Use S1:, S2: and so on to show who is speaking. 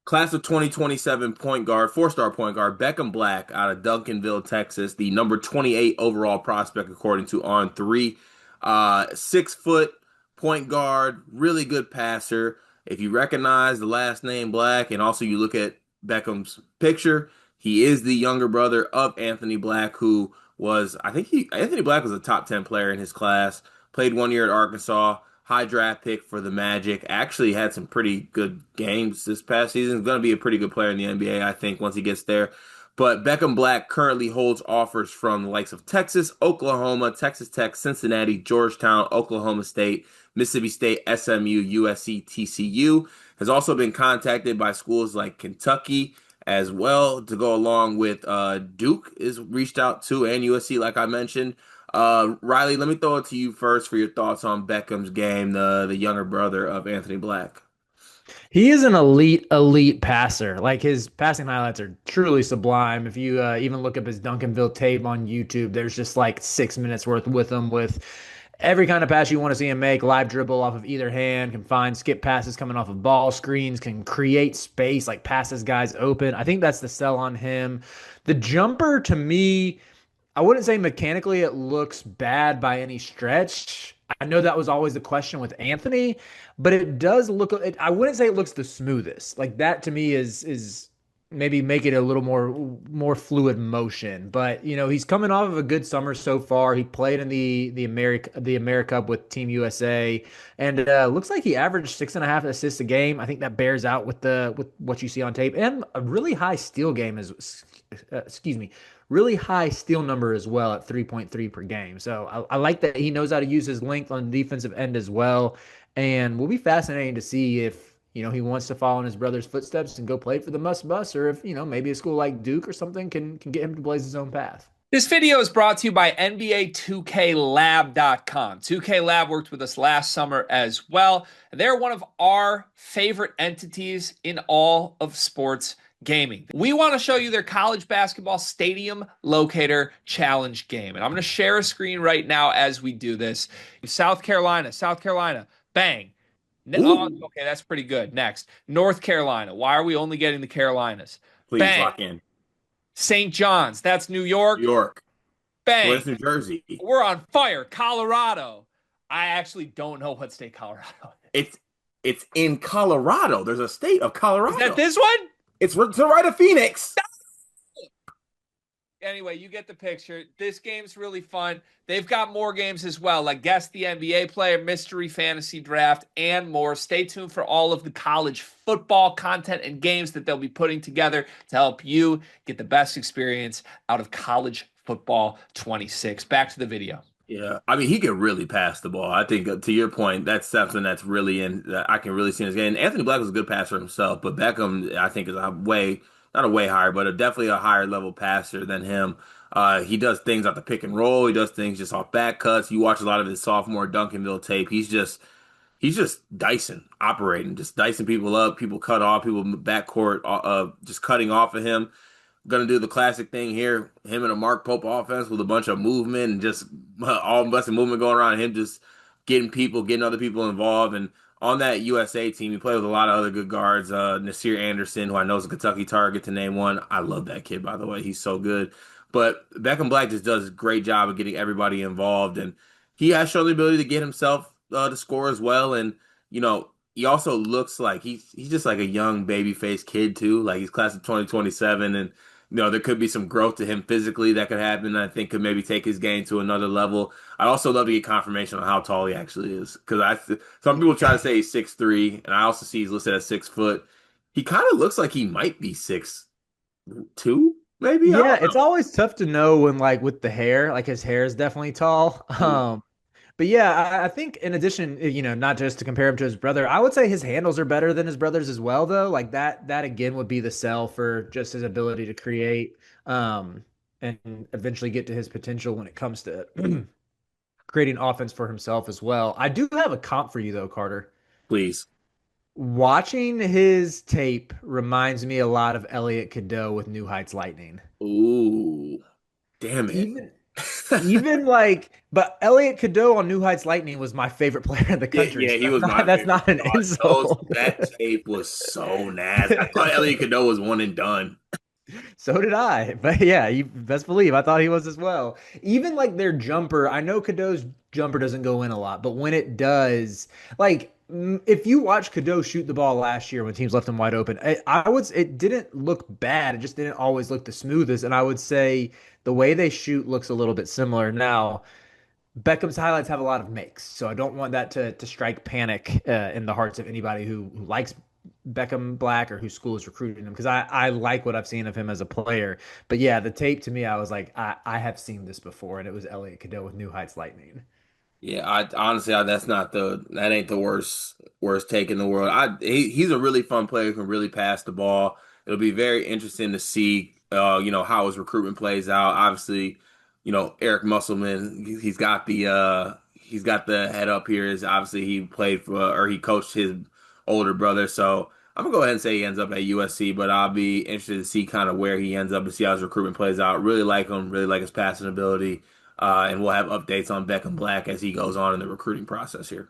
S1: Class of 2027 point guard, four-star point guard, Beckham Black out of Duncanville, Texas, the number 28 overall prospect according to On3. 6 foot point guard, really good passer. If you recognize the last name Black and also you look at Beckham's picture, he is the younger brother of Anthony Black, who was, I think Anthony Black was a top 10 player in his class, played 1 year at Arkansas, high draft pick for the Magic. Actually had some pretty good games this past season. He's going to be a pretty good player in the NBA, I think, once he gets there. But Beckham Black currently holds offers from the likes of Texas, Oklahoma, Texas Tech, Cincinnati, Georgetown, Oklahoma State, Mississippi State, SMU, USC, TCU. Has also been contacted by schools like Kentucky as well to go along with Duke is reached out to and USC, like I mentioned. Riley, let me throw it to you first for your thoughts on Beckham's game, the younger brother of Anthony Black.
S2: He is an elite passer. Like his passing highlights are truly sublime. If you even look up his Duncanville tape on YouTube, there's just like 6 minutes worth with him with every kind of pass you want to see him make. Live dribble off of either hand, can find skip passes coming off of ball screens, can create space, like passes guys open. I think that's the sell on him. The jumper to me, I wouldn't say mechanically it looks bad by any stretch. I know that was always the question with Anthony, but it does look. I wouldn't say it looks the smoothest. Like that to me is maybe make it a little more fluid motion. But he's coming off of a good summer so far. He played in the America with Team USA, and looks like he averaged 6.5 assists a game. I think that bears out with what you see on tape, and a really high steal game is. Excuse me, really high steal number as well at 3.3 per game. So I like that he knows how to use his length on the defensive end as well. And will be fascinating to see if he wants to follow in his brother's footsteps and go play for the Must Bus, or if maybe a school like Duke or something can get him to blaze his own path.
S3: This video is brought to you by NBA 2KLab.com. 2K Lab worked with us last summer as well. They're one of our favorite entities in all of sports gaming. We want to show you their college basketball stadium locator challenge game. And I'm going to share a screen right now as we do this. South Carolina, bang. Oh,
S1: Ooh,
S3: okay, that's pretty good. Next, North Carolina. Why are we only getting the Carolinas?
S1: please
S3: Bang.
S1: lock in.
S3: St. John's, that's New
S1: New
S3: York.
S1: York.
S3: Bang.
S1: Where's New Jersey?
S3: We're on fire. Colorado. I actually don't know what state Colorado is.
S1: It's in Colorado. There's a state of
S3: Is that
S1: Colorado.
S3: this one?
S1: It's to the right of Phoenix.
S3: Anyway, you get the picture. This game's really fun. They've got more games as well, like Guess the NBA Player, Mystery Fantasy Draft, and more. Stay tuned for all of the college football content and games that they'll be putting together to help you get the best experience out of college football 26. Back to the video.
S1: Yeah, I mean he can really pass the ball. I think to your point, that's something that's really in that I can really see in his game. And Anthony Black was a good passer himself, but Beckham I think is a way not a way higher, but definitely a higher level passer than him. He does things off the pick and roll. He does things just off back cuts. You watch a lot of his sophomore Duncanville tape. He's just dicing, operating, just dicing people up. People cut off, people backcourt, just cutting off of him. Gonna do the classic thing here. Him and a Mark Pope offense with a bunch of movement and just all bunch of movement going around. Him just getting other people involved. And on that USA team, he played with a lot of other good guards. Nasir Anderson, who I know is a Kentucky target, to name one. I love that kid, by the way. He's so good. But Beckham Black just does a great job of getting everybody involved, and he has shown the ability to get himself to score as well. And he also looks like he's just like a young baby faced kid too. Like he's class of 2027, and there could be some growth to him physically that could happen. I think could maybe take his game to another level. I'd also love to get confirmation on how tall he actually is, because some people try to say he's 6'3", and I also see he's listed as 6 foot. He kind of looks like he might be 6'2", maybe. I
S2: Yeah,
S1: don't
S2: it's
S1: know.
S2: always tough to know when like with the hair, like his hair is definitely tall. But yeah, I think in addition, not just to compare him to his brother, I would say his handles are better than his brother's as well, though. Like that again would be the sell for just his ability to create, and eventually get to his potential when it comes to creating offense for himself as well. I do have a comp for you though, Carter.
S1: Please.
S2: Watching his tape reminds me a lot of Elliot Cadeau with New Heights Lightning.
S1: Ooh, damn it.
S2: Even like, but Elliot Cadeau on New Heights Lightning was my favorite player in the
S1: Yeah,
S2: country.
S1: yeah,
S2: So
S1: he was my
S2: that's
S1: favorite.
S2: not an insult.
S1: That tape was so nasty. I thought Elliot Cadeau was one and done.
S2: So did I. But yeah, you best believe I thought he was as well. Even like their jumper, I know Cadeau's jumper doesn't go in a lot, but when it does, like if you watch Cadeau shoot the ball last year when teams left him wide open, it didn't look bad. It just didn't always look the smoothest. And I would say the way they shoot looks a little bit similar now. Beckham's highlights have a lot of makes, so I don't want that to strike panic in the hearts of anybody who likes Beckham Black or whose school is recruiting him because I like what I've seen of him as a player. But yeah, the tape to me, I was like, I have seen this before, and it was Elliot Cadeau with New Heights Lightning.
S1: Yeah, I honestly, that ain't the worst take in the world. He's a really fun player who can really pass the ball. It'll be very interesting to see, how his recruitment plays out. Obviously, Eric Musselman, he's got the head up here. Is obviously he played for or he coached his older brother. So I'm gonna go ahead and say he ends up at USC, but I'll be interested to see kind of where he ends up and see how his recruitment plays out. Really like him, really like his passing ability. And we'll have updates on Beckham Black as he goes on in the recruiting process here.